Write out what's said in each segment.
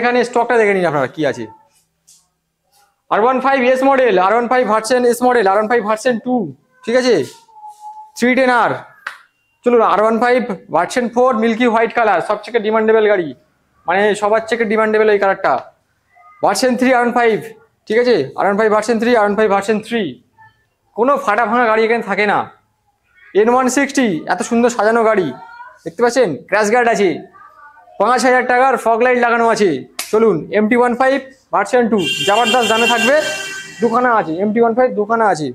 এখানে স্টকটা দেখে নিন আপনারা কি আছে। R15 S model, R15 version S model, R15 version 2, ঠিক আছে 310R। চলুন R15 version 4 milky white colour, সবচেয়ে ডিমান্ডেবল গাড়ি, মানে সবার থেকে ডিমান্ডেবল এই কালারটা। ভার্সন 3 R15, ঠিক আছে R15 ভার্সন 3, R15 ভার্সন 3, কোনো ফাটা ভাঙা গাড়ি এখানে থাকে না। N160 এত সুন্দর সাজানো গাড়ি দেখতে পাচ্ছেন, ক্র্যাশ গার্ড আছে, 5000 টাকার ফগ লাইট লাগানো আছে। চলুন MT15 ভার্সন 2 জবরদস্ত দামে থাকবে, দুখানা আছে MT15, দুখানা আছে।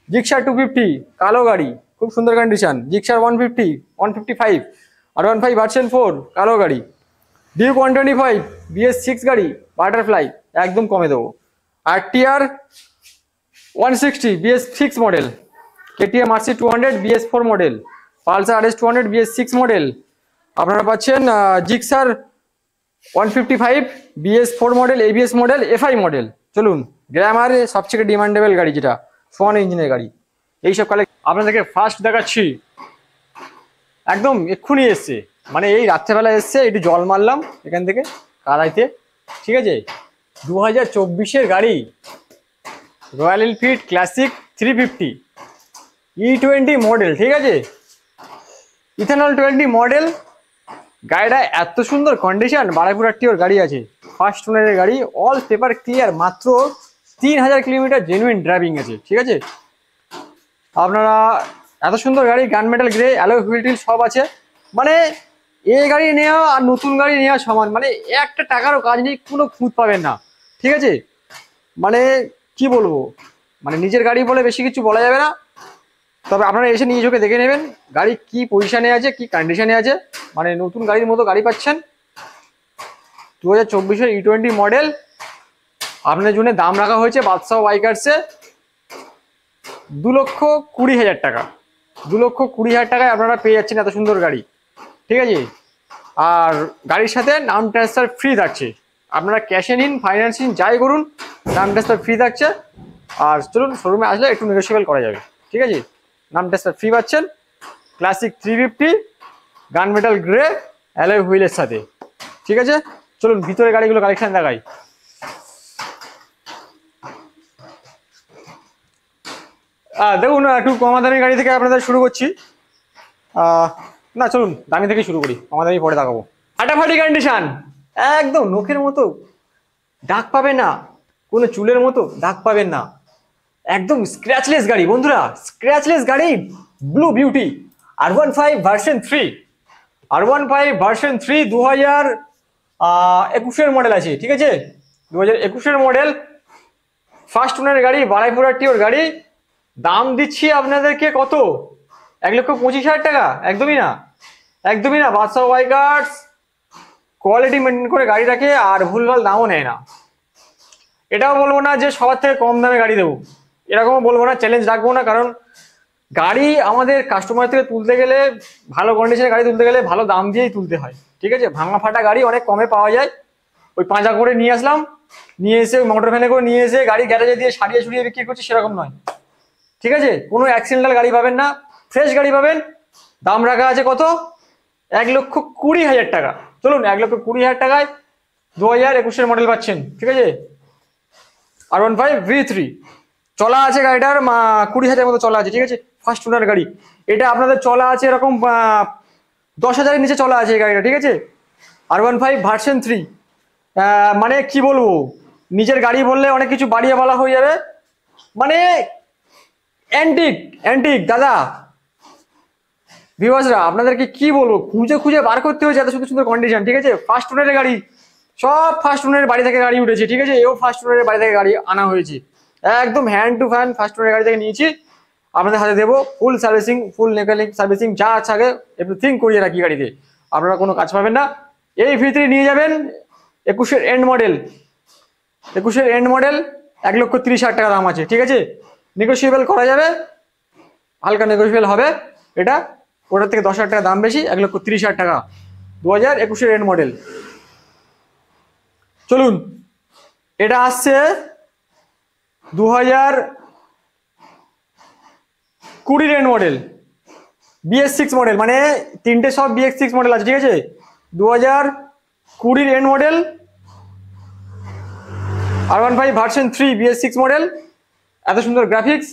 জিক্সার 250 কালো গাড়ি, খুব সুন্দর কন্ডিশন। জিক্সার 150, 155, R15 ভার্সন 4 কালো গাড়ি। ডিউক 125 BS6 গাড়ি, বাটারফ্লাই একদম কমে দেবো। আর TR 160 BS6 model, KTM RC 200 BS4 model, Pulsar RS 200 BS6 model. আপনারা পাচ্ছেন Gixxer 155 BS4 model, ABS model, FI model. চলুন গ্ল্যামার সবচেয়ে ডিমান্ডেবল গাড়ি, যেটা সোয়ান ইঞ্জিনের গাড়ি, এইসব কালেক্ট আপনাদেরকে ফার্স্ট দেখাচ্ছি। একদম এক্ষুনি এসছে, মানে এই রাত্রেবেলা এসছে, একটু জল মারলাম এখান থেকে কারাইতে, ঠিক আছে 2024-এর গাড়ি, royal Enfield classic 350 E20 model, ঠিক আছে ইথানল 20 মডেল। গাড়িটা এত সুন্দর কন্ডিশন, বারাইপুর আরটিওর গাড়ি আছে, ফার্স্ট ওনারের গাড়ি, অল পেপার ক্লিয়ার, মাত্র 3000 কিলোমিটার জেনুইন ড্রাইভিং আছে, ঠিক আছে। আপনারা এত সুন্দর গাড়ি, গান metal grey, alloy wheel till সব আছে, মানে এই গাড়ি নেওয়া আর নতুন গাড়ি নেওয়া সমান, মানে একটা টাকারও কাজ নেই, কোনো খুঁত পাবেন না, ঠিক আছে। মানে কি বলবো, মানে নিজের গাড়ি বলে বেশি কিছু বলা যাবে না, তবে আপনারা এসে নিজ চোখে দেখে নেবেন গাড়ি কি পজিশনে আছে, কি কন্ডিশনে আছে, মানে নতুন গাড়ির মতো গাড়ি পাচ্ছেন। 2024-এর E20 মডেল আপনাদের জন্য দাম রাখা হয়েছে বাদশাহ বাইকার্সে 2,20,000 টাকা। 2,20,000 টাকায় আপনারা পেয়ে যাচ্ছেন এত সুন্দর গাড়ি, ঠিক আছে। আর গাড়ির সাথে নাম ট্রান্সফার ফ্রি থাকছে, আপনারা ক্যাশে নিন, ফাইন্যান্সিং যাই করুন, নাম ট্রান্সফার ফ্রি থাকছে। আর চলুন শোরুমে আসলে একটু নেগোসিয়েবল করা যাবে, ঠিক আছে। নাম ট্রান্সফার ফ্রি পাচ্ছেন, ক্লাসিক 350 গান মেটাল গ্রে অ্যালয় হুইলের সাথে, ঠিক আছে। চলুন ভিতরে গাড়িগুলো কালেকশন দেখাই। দেখুন একটু কমা দামি গাড়ি থেকে আপনাদের শুরু করছি, না চলুন দামি থেকে শুরু করি, কমা দামি পরে দেখাবো। ফাটাফাটি কন্ডিশন, একদম নখের মতো দাগ পাবেন না, কোনো চুলের মতো দাগ পাবেন না, একদম স্ক্র্যাচলেস গাড়ি বন্ধুরা, স্ক্র্যাচলেস গাড়ি, blue beauty R15 version 3, R15 version 3 2021-এর মডেল আছে, ঠিক আছে 2021-এর মডেল, ফার্স্ট ওনারের গাড়ি, বারাইপুর আরটিওর গাড়ি। দাম দিচ্ছি আপনাদেরকে কত, 1,25,000 টাকা। একদমই না, একদমই না, বাদশাহ বাইকার্স কোয়ালিটি মেনটেন করে গাড়ি রাখে আর ভুলভাল দামও নেয় না। এটাও বলবো না যে সবার থেকে কম দামে গাড়ি দেবো, এরকমও বলবো না, চ্যালেঞ্জ রাখবো না, কারণ গাড়ি আমাদের কাস্টমার থেকে তুলতে গেলে, ভালো কন্ডিশনের গাড়ি তুলতে গেলে ভালো দাম দিয়েই তুলতে হয়, ঠিক আছে। ভাঙা ফাটা গাড়ি অনেক কমে পাওয়া যায়, ওই পাঁজা করে নিয়ে আসলাম, নিয়ে এসে মোটর ভ্যানে করে নিয়ে এসে গাড়ি গ্যারেজে দিয়ে সারিয়ে সুরিয়ে বিক্রি করছি, সেরকম নয়, ঠিক আছে। কোনো অ্যাক্সিডেন্টাল গাড়ি পাবেন না, ফ্রেশ গাড়ি পাবেন। দাম রাখা আছে কত, 1,20,000 টাকা। চলুন 1,20,000 টাকায় 2021-এর মডেল পাচ্ছেন, ঠিক আছে। R15 V3 চলা আছে গাড়িটার 20,000 মতো চলা আছে, ঠিক আছে, ফার্স্ট ওনার গাড়ি। এটা আপনাদের চলা আছে এরকম 10,000-এর নিচে চলা আছে এই গাড়িটা, ঠিক আছে। R15 ভার্সন 3, মানে কি বলবো, নিজের গাড়ি বললে অনেক কিছু বাড়িয়ে বলা হয়ে যাবে, মানে অ্যান্টিক অ্যান্টিক দাদা ভিউয়ার্সরা, আপনাদেরকে কি বলবো, খুঁজে খুঁজে বার করতে হয়েছে এত সুন্দর সুন্দর কন্ডিশন, ঠিক আছে। ফার্স্ট ওনারের গাড়ি, সব ফার্স্ট ওনারের বাড়ি থেকে গাড়ি উঠেছে, ঠিক আছে। এও ফার্স্ট ওনারের বাড়ি থেকে গাড়ি আনা হয়েছে, একদম হ্যান্ড টু হ্যান্ড ফার্স্ট ওনারের গাড়ি থেকে নিয়েছি, আপনাদের হাতে দেবো। ফুল সার্ভিসিং, ফুল মেকানিক সার্ভিসিং যা আছে আগে এভরিথিং করিয়ে রাখি গাড়িতে, আপনারা কোনো কাজ পাবেন না। এই ভিতরে নিয়ে যাবেন 21-এর এন্ড মডেল, 21-এর এন্ড মডেল, 1,30,000 টাকা দাম আছে, ঠিক আছে। নেগোসিয়েবল করা যাবে, হালকা নেগোসিয়েবল হবে, এটা ওটার থেকে 10,000 টাকা দাম বেশি, 1,30,000 টাকা, 2021-এর এন্ড মডেল। চলুন এটা আসছে 2020-এর এন্ড মডেল, BS6 মডেল, মানে তিনটে সব BS6 মডেল আছে, ঠিক আছে। 2020-এর end model, R15 version 3 BS6 model, এত সুন্দর গ্রাফিক্স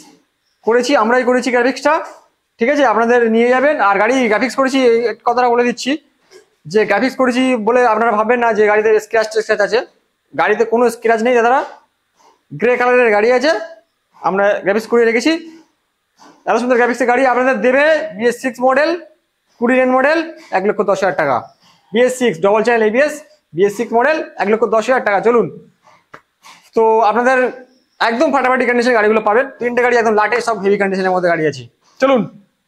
করেছি, আমরাই করেছি গ্রাফিক্সটা, ঠিক আছে? আপনাদের নিয়ে যাবেন। আর গাড়ি গ্রাফিক্স করেছি এই কথাটা বলে দিচ্ছি, যে গ্রাফিক্স করেছি বলে আপনারা ভাববেন না যে গাড়িতে স্ক্র্যাচ আছে। গাড়িতে কোনো স্ক্র্যাচ নেই দাদারা, গ্রে কালারের গাড়ি আছে, আমরা গ্রাফিক্স করে রেখেছি। এত সুন্দর গ্রাফিক্সের গাড়ি আপনাদের দেবে BS6 মডেল, 20 মডেল, 1,10,000 টাকা। BS6 double channel ABS BS6 model, 1,10,000 টাকা। চলুন, তো আপনাদের একদম ফাটাফাটি কন্ডিশনের গাড়িগুলো পাবেন। তিনটে গাড়ি একদম লাটে, সব হেভি কন্ডিশনের মধ্যে গাড়ি আছে। চলুন,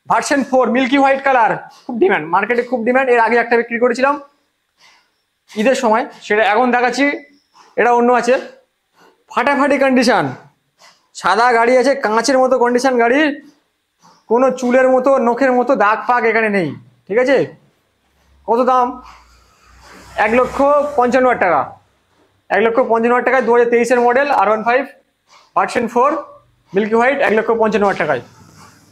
ভার্সন 4 মিল্কি হোয়াইট কালার, খুব ডিমান্ড, মার্কেটে খুব ডিমান্ড। এর আগে একটা বিক্রি করেছিলাম ঈদের সময়, সেটা এখন দেখাচ্ছি। এটা অন্য আছে, ফাটাফাটি কন্ডিশন, সাদা গাড়ি আছে, কাঁচের মতো কন্ডিশন গাড়ির, কোনো চুলের মতো নখের মতো দাগ ফাগ এখানে নেই, ঠিক আছে? কত দাম? 1,55,000 টাকা। 1,55,000 টাকায় 2023 model R15 version 4 milky white, 1,55,000 টাকায়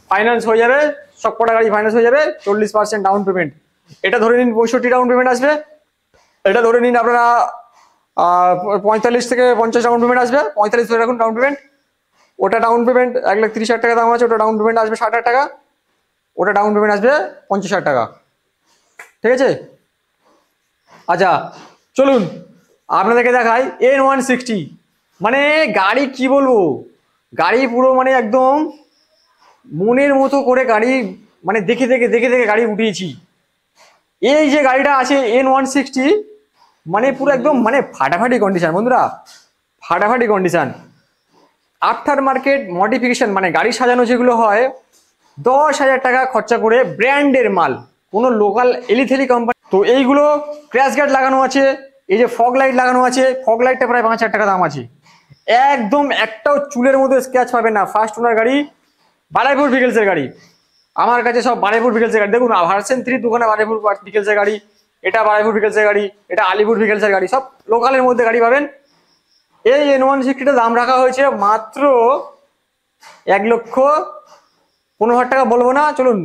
ফাইন্যান্স হয়ে যাবে। সব কটা গাড়ি ফাইন্যান্স হয়ে যাবে, 40% ডাউন পেমেন্ট। এটা ধরে নিন 65 ডাউন পেমেন্ট আসবে। এটা ধরে নিন আপনারা 45 থেকে 50 ডাউন পেমেন্ট আসবে, 45 ধরে রাখুন ডাউন পেমেন্ট। ওটা ডাউন পেমেন্ট 1,30,000 টাকা দাম আছে, ওটা ডাউন পেমেন্ট আসবে 60,000 টাকা, ওটা ডাউন পেমেন্ট আসবে 50,000 টাকা, ঠিক আছে? আচ্ছা চলুন আপনাদেরকে দেখাই N160। মানে গাড়ি কি বলবো, গাড়ি পুরো মানে একদম মনের মতো করে গাড়ি, মানে দেখে দেখে গাড়ি উঠিয়েছি। এই যে গাড়িটা আছে N160, মানে পুরো একদম মানে ফাটাফাটি কন্ডিশন বন্ধুরা, ফাটাফাটি কন্ডিশন। আফটার মার্কেট মডিফিকেশন, মানে গাড়ি সাজানো যেগুলো হয়, 10,000 টাকা খরচা করে ব্র্যান্ডের মাল, কোনো লোকাল এলিথেলি কোম্পানি। তো এইগুলো ক্র্যাশ গার্ড লাগানো আছে, এই যে ফগ লাইট লাগানো আছে, ফগ লাইটটা প্রায় 5,000 টাকা দাম আছে। একদম একটাও চুলের মধ্যে স্ক্র্যাচ পাবেন না। ফার্স্ট ওনার গাড়ি, বারাইপুর ভিকেলসের গাড়ি, আমার কাছে সব বারাইপুর ভিকেলসের গাড়ি। দেখুন ভার্সন 3 দোকানে বারাইপুর ভিকেলসের গাড়ি, এটা বারাইপুর ভিকেলসের গাড়ি, এটা আলিপুর ভিকেলসের গাড়ি, সব লোকালের মধ্যে গাড়ি পাবেন। এই N160 দাম রাখা হয়েছে মাত্র 1,15,000 টাকা, বলবো না, চলুন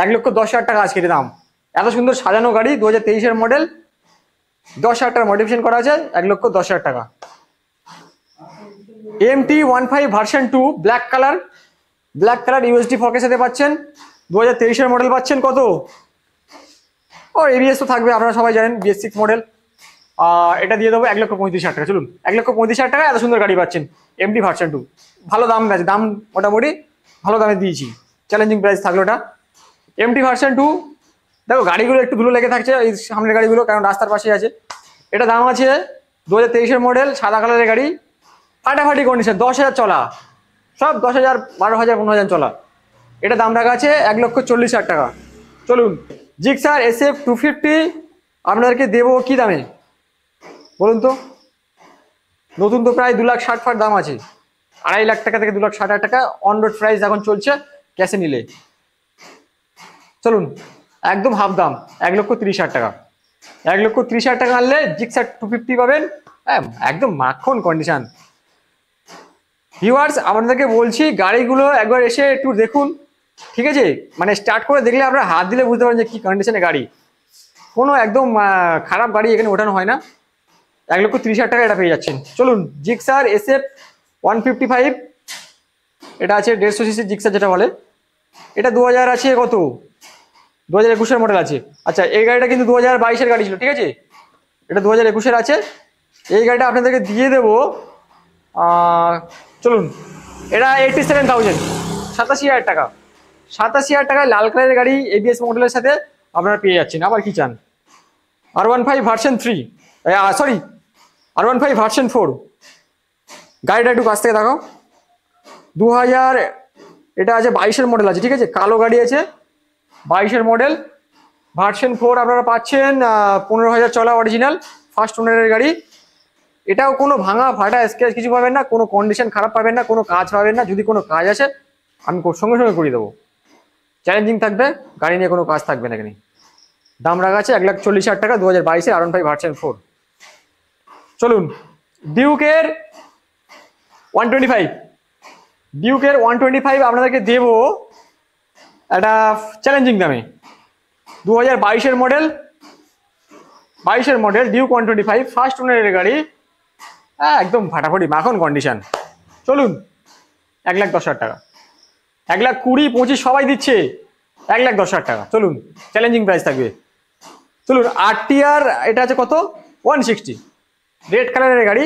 1,10,000 টাকা আজকের দাম। এত সুন্দর সাজানো গাড়ি, 2023 মডেল, 10,000 টাকা মডিফিকেশন করা আছে, 1,10,000 টাকা। MT15 version 2 black colour USD ফকের সাথে পাচ্ছেন, 2023 মডেল পাচ্ছেন কত? ও ABS তো থাকবে, আপনারা সবাই জানেন, BS6 মডেল। এটা দিয়ে দেবো 1,35,000 টাকা। চলুন 1,35,000 টাকা এত সুন্দর গাড়ি পাচ্ছেন MT ভার্সন 2। ভালো দাম আছে, দাম মোটামুটি ভালো দামে দিয়েছি, চ্যালেঞ্জিং প্রাইস থাকলো এটা। MT ভার্সন 2, দেখো গাড়িগুলো একটু ধুলো লেগে থাকছে এই সামনের গাড়িগুলো, কারণ রাস্তার পাশে আছে। এটা দাম আছে 2023 মডেল, সাদা কালারের গাড়ি, ফাটাফাটি কন্ডিশন, 10,000 চলা, সব 10,000, 12,000, 15,000 চলা। এটা দাম রাখা আছে 1,40,000 টাকা। চলুন জিক্সার SF 250 আপনাদেরকে দেবো কি দামে বলুন তো? নতুন তো প্রায় 2,60,000 দাম আছে, 2.5 লাখ টাকা থেকে 2,60,000 টাকা অন রোড প্রাইস এখন চলছে ক্যাশে নিলে। চলুন একদম হাফ দাম, 1,30,000 টাকা। 1,30,000 টাকা আনলে জিক্সার 250 পাবেন, একদম মাখন কন্ডিশন। ভিউয়ার্স আপনাদেরকে বলছি গাড়িগুলো একবার এসে একটু দেখুন, ঠিক আছে? মানে স্টার্ট করে দেখলে আপনারা হাত দিলে বুঝতে পারেন যে কি কন্ডিশনে গাড়ি, কোনো একদম খারাপ গাড়ি এখানে ওঠানো হয় না। 1,30,000 টাকা এটা পেয়ে যাচ্ছেন। চলুন জিক্সার SF 155, এটা আছে 150 সিসি জিক্সার যেটা বলে, এটা 2000 আছে, কত 2021 মডেল আছে। আচ্ছা এই গাড়িটা কিন্তু 2022 গাড়ি ছিল, ঠিক আছে? এটা 2021 আছে। এই গাড়িটা আপনাদেরকে দিয়ে দেবো, চলুন এটা 87,000, 87,000 টাকা। 87,000 টাকায় লাল কালারের গাড়ি ABS মডেলের সাথে আপনারা পেয়ে যাচ্ছেন। আবার কি চান? R15 version 3, sorry R15 version 4, গাড়িটা একটু কাছ থেকে দেখো। 2000, এটা আছে 22 মডেল আছে, ঠিক আছে? কালো গাড়ি আছে, 22 মডেল, ভার্সন 4 আপনারা পাচ্ছেন 15,000 চলা, অরিজিনাল ফার্স্ট ওনারের গাড়ি। এটাও কোনো ভাঙা ফাটা স্ক্র্যাচ কিছু পাবেন না, কোনো কন্ডিশন খারাপ পাবেন না, কোনো কাজ পাবেন না। যদি কোনো কাজ আসে আমি সঙ্গে সঙ্গে করে দেবো, চ্যালেঞ্জিং থাকবে, গাড়ি নিয়ে কোনো কাজ থাকবে না এখানে। দাম রাখা আছে 1,40,000 টাকা, 2022 R15 ভার্সন 4। চলুন ডিউকের 125 আপনাদেরকে দেবো একটা চ্যালেঞ্জিং দামে, 2022 মডেল, ডিউক 125 ফার্স্ট ওনারের গাড়ি, হ্যাঁ একদম ফাটাফাটি মাখন কন্ডিশন। চলুন 1,10,000 টাকা, 1,20,000, 25 সবাই দিচ্ছে, 1,10,000 টাকা। চলুন চ্যালেঞ্জিং প্রাইস থাকবে। চলুন RTR, এটা আছে কত, 160, রেড কালারের গাড়ি,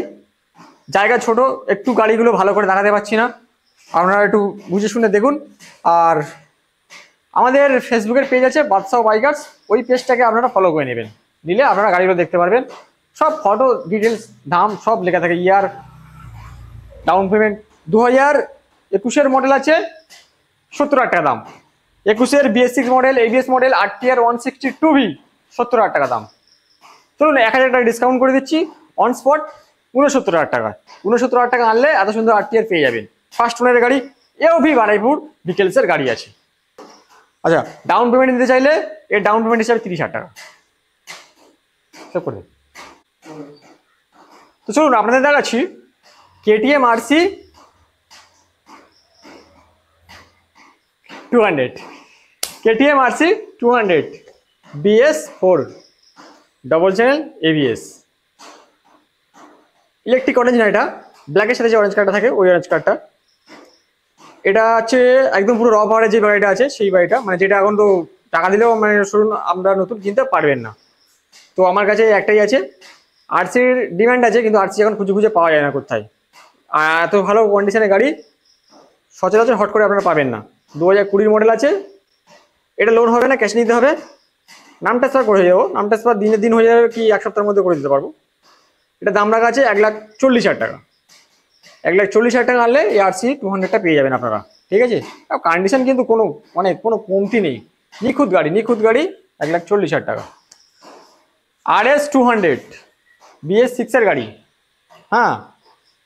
জায়গা ছোট, একটু গাড়িগুলো ভালো করে দেখাতে পারছি না, আপনারা একটু বুঝে শুনে দেখুন। আর আমাদের ফেসবুকের পেজ আছে বাদশাহ বাইকার্স, ওই পেজটাকে আপনারা ফলো করে নেবেন, নিলে আপনারা গাড়িগুলো দেখতে পারবেন, সব ফটো ডিটেলস দাম সব লেখা থাকে। ইয়ার, ডাউন পেমেন্ট 2021-এর মডেল আছে 70,000 টাকা দাম, 21-এর BS6 model, ABS model, RTR 162V 70,000 টাকা দাম। চলুন 1,000 টাকা ডিসকাউন্ট করে দিচ্ছি, অন স্পট 69,000 টাকা। 69,000 টাকা আনলে এত সুন্দর RTR পেয়ে যাবেন। ফার্স্ট ওনারের গাড়ি, AOV বারাইপুর ডিটেলসের গাড়ি আছে। আচ্ছা, ডাউন পেমেন্ট দিতে চাইলে এর ডাউন পেমেন্ট হিসাবে 30,000 টাকা সব করে। তো চলুন আপনাদের দেখাচ্ছি KTM RC 200, KTM RC 200 BS4 double channel ABS, electric orange না, এটা ব্ল্যাকের সাথে যে অরেঞ্জ কালারটা থাকে ওই অরেঞ্জ কালারটা। এটা হচ্ছে একদম পুরো র পাওয়ারের যে গাড়িটা আছে সেই গাড়িটা, মানে যেটা এখন তো টাকা দিলেও মানে শুনুন আমরা নতুন কিনতে পারবেন না। তো আমার কাছে একটাই আছে, RC-র ডিমান্ড আছে, কিন্তু RC এখন খুঁজে খুঁজে পাওয়া যায় না কোথায়। এত ভালো কন্ডিশনের গাড়ি সচরাচর হট করে আপনারা পাবেন না। 2020 মডেল আছে, এটা লোন হবে না, ক্যাশ নিতে হবে। নাম ট্রান্সফার করে যাবো, নাম ট্রান্সফার দিনের দিন হয়ে যাবে কি 1 সপ্তাহের মধ্যে করে দিতে পারবো। এটা দাম রাখা আছে 1,40,000 টাকা। 1,40,000 টাকা আনলে এই RC 200টা পেয়ে যাবেন আপনারা, ঠিক আছে। কন্ডিশন কিন্তু কোনো মানে কোনো কমতি নেই, নিখুঁত গাড়ি, নিখুঁত গাড়ি, 1,40,000 টাকা। RS 200 BS6-এর গাড়ি, হ্যাঁ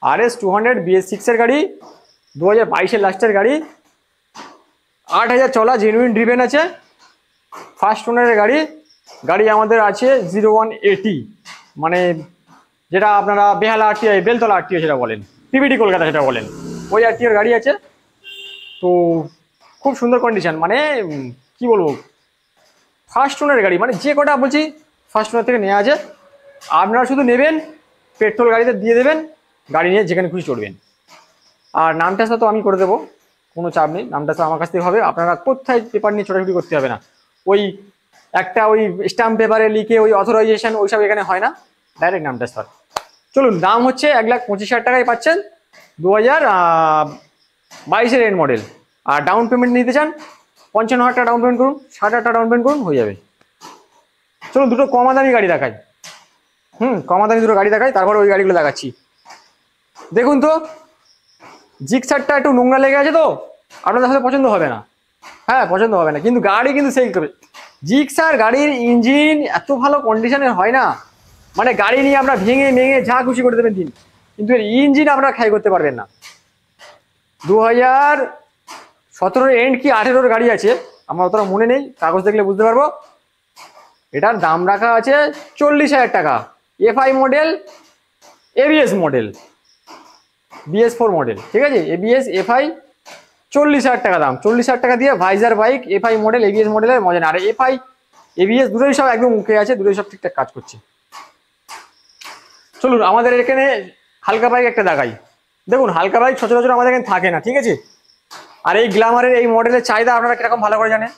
RS 200 BS6-এর গাড়ি, 2022-এর লাস্টের গাড়ি, 8,000 চলা, জেনুইন ড্রিভেন আছে, ফার্স্ট ওনারের গাড়ি। গাড়ি আমাদের আছে 0180, মানে যেটা আপনারা বেহালা RTI, বেলতলা RTI সেটা বলেন, PVT কলকাতা সেটা বলেন, ওই RTI-এর গাড়ি আছে। তো খুব সুন্দর কন্ডিশন, মানে কি বলবো, ফার্স্ট ওনারের গাড়ি, মানে যে কটা বলছি ফার্স্ট ওনার থেকে নেওয়া আছে। আপনারা শুধু নেবেন, পেট্রোল গাড়িতে দিয়ে দেবেন, গাড়ি নিয়ে যেখানে খুশি চড়বেন। আর নাম ট্রান্সফার তো আমি করে দেবো, কোনো চাপ নেই, নাম ট্রান্সফার আমার কাছ থেকে হবে। আপনারা কোথায় পেপার নিয়ে ছোটাছুটি করতে হবে না, ওই একটা ওই স্ট্যাম্প পেপারে লিখে ওই অথরাইজেশন ওইসব এখানে হয় না, ডাইরেক্ট নাম ট্রান্সফার। চলুন, দাম হচ্ছে 1,25,000 টাকায় পাচ্ছেন, 2022-এর এন্ড মডেল। আর ডাউন পেমেন্ট নিতে চান 55,000 টাকা ডাউন পেমেন্ট করুন, 60,000 টাকা ডাউন পেমেন্ট করুন, হয়ে যাবে। চলুন দুটো কমা দামি গাড়ি দেখাই, কমা দামি দুটো গাড়ি দেখাই, তারপর ওই গাড়িগুলো দেখাচ্ছি। দেখুন তো, জিক্সারটা একটু নোংরা লেগে আছে তো আপনাদের সাথে পছন্দ হবে না, হ্যাঁ পছন্দ হবে না, কিন্তু গাড়ি কিন্তু সেই করবে। জিক্সার গাড়ির ইঞ্জিন এত ভালো কন্ডিশনের হয় না, মানে গাড়ি নিয়ে আমরা ভেঙে ভেঙে যা খুশি করে দেবেন দিন, কিন্তু এর ইঞ্জিন আপনারা খাই করতে পারবেন না। 2017-এর এন্ড কি 18-এর গাড়ি আছে, আমার অতটা মনে নেই, কাগজ দেখলে বুঝতে পারবো। এটার দাম রাখা আছে 40,000 টাকা, FI model, ABS model, BS4 model, ঠিক আছে, ABS FI 40,000 টাকা দাম। 40,000 টাকা দিয়ে visor bike, FI model, ABS মডেলের মজা না। আর FI ABS দুটোই সব একদম মুখে আছে, দুটোই সব ঠিকঠাক কাজ করছে। চলুন আমাদের এখানে হালকা বাইক একটা দেখাই। দেখুন হালকা বাইক সচরাচর আমাদের এখানে থাকে না, ঠিক আছে। আর এই গ্ল্যামারের এই মডেলের চাহিদা আপনারা কিরকম ভালো করে জানেন,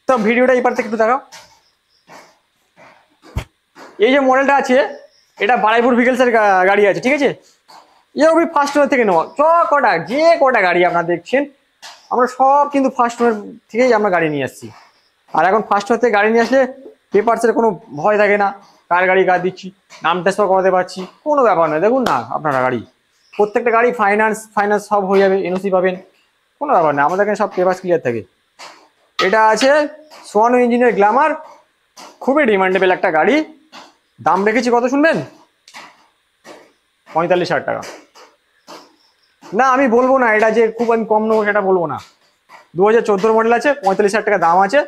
তো ভিডিওটা এই পার থেকে একটু দেখাও। এই যে মডেলটা আছে, এটা বারাইপুর ভিকেলসের গাড়ি আছে, ঠিক আছে। এও ফার্স্ট ওনার থেকে নেওয়া, যে কটা গাড়ি আপনারা দেখছেন আমরা সব কিন্তু ফার্স্ট ওনার থেকেই আমরা গাড়ি নিয়ে আসছি। আর এখন ফার্স্ট ওনার থেকে গাড়ি নিয়ে আসলে পেপারসের কোনো ভয় থাকে না, কার গাড়ি কার দিচ্ছি, নাম ট্রান্সফার করাতে পারছি, কোনো ব্যাপার নয়। দেখুন না আপনারা গাড়ি, প্রত্যেকটা গাড়ি ফাইন্যান্স সব হয়ে যাবে, NOC পাবেন, কোনো ব্যাপার না, আমাদের এখানে সব পেপার ক্লিয়ার থাকে। এটা আছে সোয়ানো ইঞ্জিনের গ্ল্যামার, খুবই ডিমান্ডেবল একটা গাড়ি। দাম রেখেছি কত শুনবেন, 45,000 টাকা। না আমি বলবো না এটা যে খুব আমি কম নেবো, সেটা বলবো না। 2014 মডেল আছে, 45,000 টাকা দাম আছে।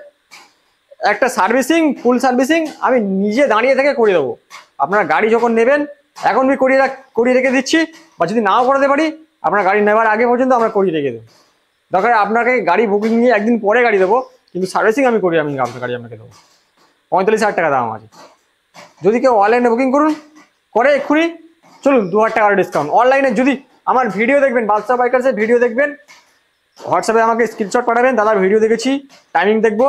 একটা সার্ভিসিং, ফুল সার্ভিসিং আমি নিজে দাঁড়িয়ে থেকে করে দেবো। আপনারা গাড়ি যখন নেবেন, এখন আমি করিয়ে রেখে দিচ্ছি, বা যদি নাও করাতে পারি আপনার গাড়ি নেওয়ার আগে পর্যন্ত আমরা করিয়ে রেখে দেবো। দরকার আপনাকে গাড়ি বুকিং নিয়ে একদিন পরে গাড়ি দেবো, কিন্তু সার্ভিসিং আমি আপনার গাড়ি আপনাকে দেবো। 45,000 টাকা দাম আছে। যদি কেউ অনলাইনে বুকিং করুন করে এক্ষুনি চলুন 2000 টাকার ডিসকাউন্ট। অনলাইনে যদি আমার ভিডিও দেখবেন, বাদশা বাইকার্সের ভিডিও দেখবেন, হোয়াটসঅ্যাপে আমাকে স্ক্রিনশট পাঠাবেন, দাদার ভিডিও দেখেছি, টাইমিং দেখবো,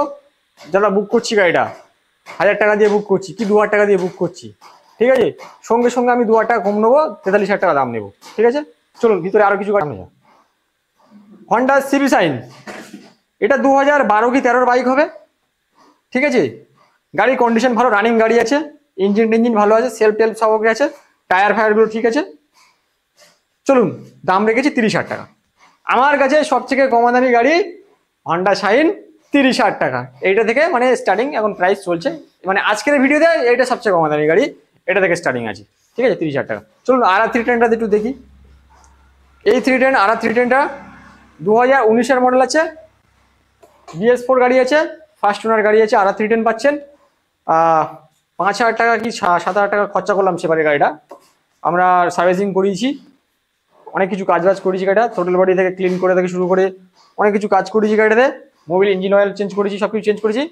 দাদা বুক করছি গাড়িটা 1000 টাকা দিয়ে বুক করছি কি 2000 টাকা দিয়ে বুক করছি, ঠিক আছে, সঙ্গে সঙ্গে আমি 2000 টাকা কম নেবো, 43,000 টাকা দাম নেবো, ঠিক আছে। চলুন ভিতরে আরো কিছু গাড়ি। হন্ডা সিবি সাইন, এটা 2012 কি 13 বাইক হবে, ঠিক আছে। গাড়ির কন্ডিশন ভালো, রানিং গাড়ি আছে, ইঞ্জিন ভালো আছে, সেলফ টেলফ সব ওকে আছে, টায়ার ফায়ারগুলো ঠিক আছে। চলুন দাম রেখেছি 30,000 টাকা। আমার কাছে সবথেকে কম দামি গাড়ি হন্ডা শাইন 30,000 টাকা, এইটা থেকে মানে স্টার্টিং এখন প্রাইস চলছে, মানে আজকের ভিডিওতে এইটা সবচেয়ে কম দামি গাড়ি, এটা থেকে স্টার্টিং আছে, ঠিক আছে 30,000 টাকা। চলুন RR310টা একটু দেখি। এই 310 RR310টা 2019-এর মডেল আছে, BS4 গাড়ি আছে, ফার্স্ট ওনার গাড়ি আছে, RR310 পাচ্ছেন। 5,000 টাকা কি 7,000 টাকা খরচা করলাম সেবারে গাড়িটা, আমরা সার্ভিসিং করিয়েছি, অনেক কিছু কাজ করেছি গাড়িটা, টোটাল বডি থেকে ক্লিন করে থেকে শুরু করে অনেক কিছু কাজ করেছি গাড়িটাতে, মোবিল ইঞ্জিন অয়েল চেঞ্জ করেছি, সব কিছু চেঞ্জ করেছি।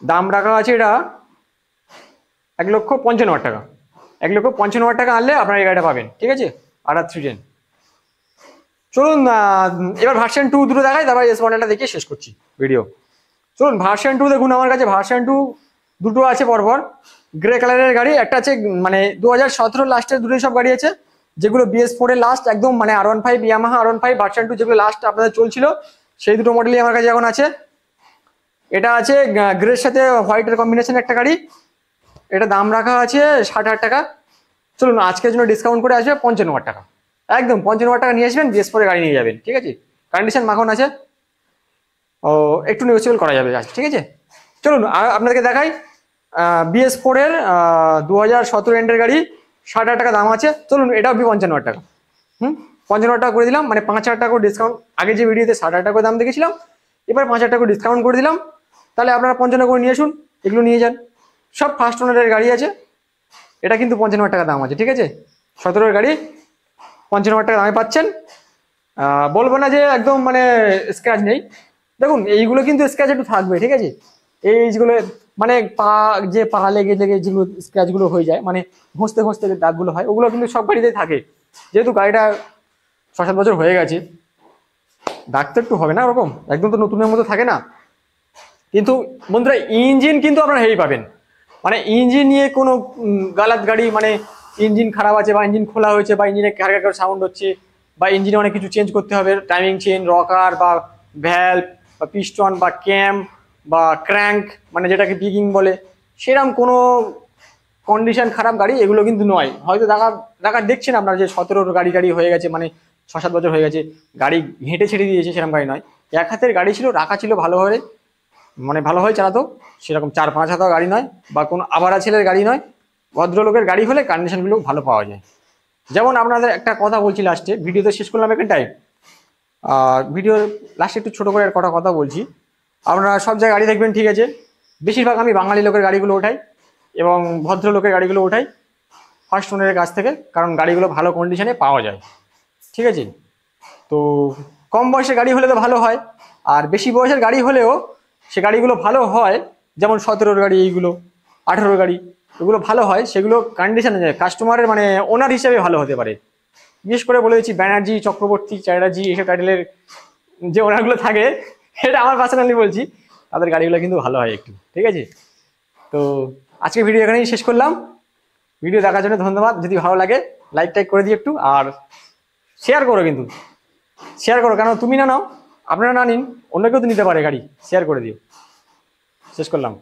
দাম রাখা আছে এটা 1,55,000 টাকা। 1,55,000 টাকা আনলে আপনারা এই গাড়িটা পাবেন, ঠিক আছে, RR310। চলুন এবার ভার্সন 2 দুটো দেখাই, তারপর এস মডেলটা দেখিয়ে শেষ করছি ভিডিও। চলুন ভার্সন 2 দেখুন, আমার কাছে ভার্সন 2 দুটো আছে পরপর, গ্রে কালারের গাড়ি, একটা আছে মানে 2017 লাস্টের দুটোই সব গাড়ি আছে, যেগুলো BS4 এর লাস্ট একদম মানে R15 ইয়ামাহা R15 ভার্সন 2 যেগুলো লাস্ট আপনাদের চলছিল, সেই দুটো মডেলই আমার কাছে এখন আছে। এটা আছে গ্রের সাথে হোয়াইটের কম্বিনেশন একটা গাড়ি, এটা দাম রাখা আছে 60,000 টাকা। চলুন আজকের জন্য ডিসকাউন্ট করে আসবে 55,000 টাকা, একদম 55,000 টাকা নিয়ে আসবেন, BS4 এর গাড়ি নিয়ে যাবেন, ঠিক আছে, কন্ডিশন মাখন আছে, ও একটু নেগোসিয়েবল করা যাবে, ঠিক আছে। চলুন আর আপনাদেরকে দেখাই BS4 এর 2017 এন্ডের গাড়ি, 60,000 টাকা দাম আছে। চলুন এটাও 55,000 টাকা, 55,000 টাকা করে দিলাম, মানে 5,000 টাকা ডিসকাউন্ট, আগে যে ভিডিওতে 60,000 টাকা দাম দেখেছিলাম, এবার 5,000 টাকা ডিসকাউন্ট করে দিলাম, তাহলে আপনারা 55 করে নিয়ে আসুন, এগুলো নিয়ে যান, সব ফার্স্ট ওনারের গাড়ি আছে। এটা কিন্তু 55,000 টাকা দাম আছে, ঠিক আছে, 17 গাড়ি 55,000 টাকা দামে পাচ্ছেন। বলবো না যে একদম মানে স্ক্র্যাচ নেই, দেখুন এইগুলো কিন্তু স্ক্র্যাচ একটু থাকবে, ঠিক আছে, এইগুলো মানে পা লেগে যেগুলো স্ক্র্যাচগুলো হয়ে যায়, মানে ঘষতে ঘষতে যে দাগগুলো হয়, ওগুলো কিন্তু সব গাড়িতেই থাকে, যেহেতু গাড়িটা 6-7 বছর হয়ে গেছে, দাগ তো একটু হবে না, ওরকম একদম তো নতুনের মতো থাকে না। কিন্তু বন্ধুরা ইঞ্জিন কিন্তু আপনারা হেভি পাবেন, মানে ইঞ্জিন নিয়ে কোনো গালাত গাড়ি, মানে ইঞ্জিন খারাপ আছে বা ইঞ্জিন খোলা হয়েছে বা ইঞ্জিনে ক্যারকার সাউন্ড হচ্ছে বা ইঞ্জিনে অনেক কিছু চেঞ্জ করতে হবে, টাইমিং চেন, রকার বা ভ্যালভ বা পিস্টন বা ক্যাম বা ক্র্যাঙ্ক, মানে যেটাকে পিকিং বলে, সেরকম কোনো কন্ডিশন খারাপ গাড়ি এগুলো কিন্তু নয়। হয়তো দেখা দেখছেন আপনারা যে 17 গাড়ি হয়ে গেছে, মানে 6-7 বছর হয়ে গেছে, গাড়ি ঘেঁটে ছেড়ে দিয়েছে, সেরকম গাড়ি নয়, এক হাতের গাড়ি ছিল, রাখা ছিল ভালোভাবে, মানে ভালোভাবে চালাতো, সেরকম 4-5 হাতা গাড়ি নয় বা কোনো আবারা ছেলের গাড়ি নয়, ভদ্রলোকের গাড়ি হলে কন্ডিশনগুলো ভালো পাওয়া যায়। যেমন আপনাদের একটা কথা বলছি লাস্টে, ভিডিওতে শেষ করলাম এখানটাই, আর ভিডিওর লাস্টে একটু ছোটো করে কটা কথা বলছি। আপনারা সব জায়গায় গাড়ি দেখবেন, ঠিক আছে, বেশিরভাগ আমি বাঙালি লোকের গাড়িগুলো ওঠাই এবং ভদ্রলোকের গাড়িগুলো ওঠাই ফার্স্ট ওনারের কাছ থেকে, কারণ গাড়িগুলো ভালো কন্ডিশনে পাওয়া যায়, ঠিক আছে। তো কম বয়সের গাড়ি হলে তো ভালো হয়, আর বেশি বয়সের গাড়ি হলেও সে গাড়িগুলো ভালো হয়, যেমন 17 গাড়ি, এইগুলো 18 গাড়ি, এগুলো ভালো হয়, সেগুলো কন্ডিশনে যায়, কাস্টমারের মানে ওনার হিসাবে ভালো হতে পারে। বিশেষ করে বলে দিচ্ছি ব্যানার্জি, চক্রবর্তী, চ্যাটার্জি, এইসব টাইটেলের যে ওনারগুলো থাকে, এটা আমার পার্সোনালি বলছি, তাদের গাড়িগুলো কিন্তু ভালো হয় একটু, ঠিক আছে। তো আজকে ভিডিও এখানেই শেষ করলাম, ভিডিও দেখার জন্য ধন্যবাদ। যদি ভালো লাগে লাইক টাইক করে দিই একটু, আর শেয়ার করো, কিন্তু শেয়ার করো, কেন তুমি না নাও, আপনারা না নিন, অন্য কেউ তো নিতে পারে গাড়ি, শেয়ার করে দিও। শেষ করলাম।